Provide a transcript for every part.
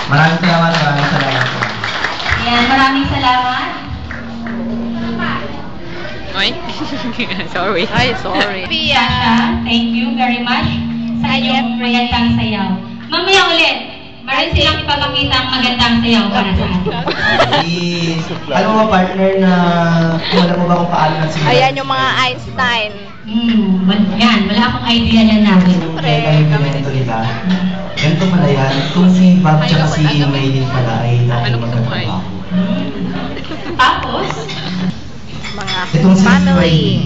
Maraming salamat po. Ayan, maraming salamat. Oy? Sorry. Ay, sorry. Sasha, thank you very much sa iyong magandang sayaw. Mamaya ulit, meron silang ipapakita ang magandang sayaw para sa atin. Alam mo partner na wala mo ba kung paano nagsimula? Ayan yung mga Einstein. Yan, wala akong idea yan namin. Kaya ganito diba? Ganito pala yan. Kung si Bob tsaka si Maylin pala ay natin magkatrabaho. Tapos, Mga Itong si family. Maylin,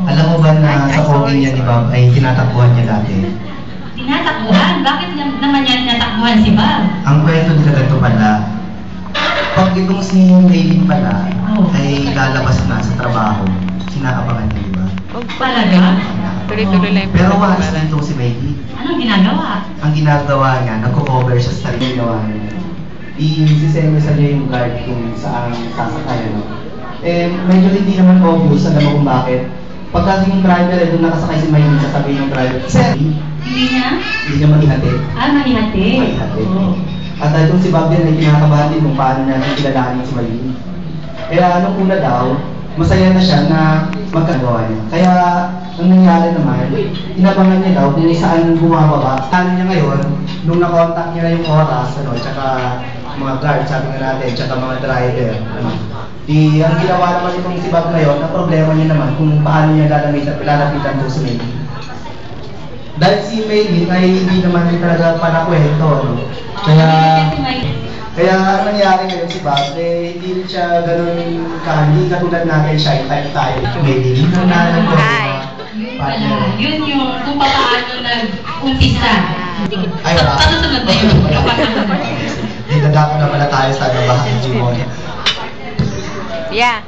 alam mo ba na sa OG niya ni Bob ay tinatakbuhan niya dati? tinatakbuhan. Bakit naman yan tinatakbuhan si Bob? Ang kwento nila ganito pala, pag itong si Maylin pala ay lalabas na sa trabaho, sinaabangan niya, di ba? Talaga? Tuloy-tuloy lang yung Pero wala pinag-aralan. itong si Maylin. Anong ginagawa? Ang ginagawa niya, nagko-cover siya sa sarili ginawa niya. I-sisemesan niya yung guard kung saan sasakay, ano. Eh, medyo hindi naman obvious, alam mo kung bakit. Pagdating yung driver, doon nakasakay si Maylin, sasabihin ng driver, Sir, Hindi niya? hindi niya maihatid. Mahihati. Maihatid. At dahil si Bob din ay kinakabahan din kung paano natin kilalanin si Maylin. Kaya nung una daw, masaya na siya na magkagawa niya. Kaya, ang nangyari naman, inabangan niya daw kung saan bumababa. Ano niya ngayon, nung nakontak niya na yung oras, ano, tsaka mga guard, sabi nga natin, tsaka mga driver, ano. Ang ginawa naman itong si Bob ngayon, ang problema niya naman kung paano niya lalapitan po si Maylin. Dahil si Maylin ay hindi naman talaga panakwento, no? Kaya ang nangyari ngayon si Bob, eh, hindi rin siya ganun hindi katulad natin shy type tayo. Maylin, yun ang nalang ko. Yun pala. Yun yung kung paano nag-umpisa. Ay, wala. Patusunod na yun. Dinadako na pala tayo sa nabahan, Jimon. Yeah.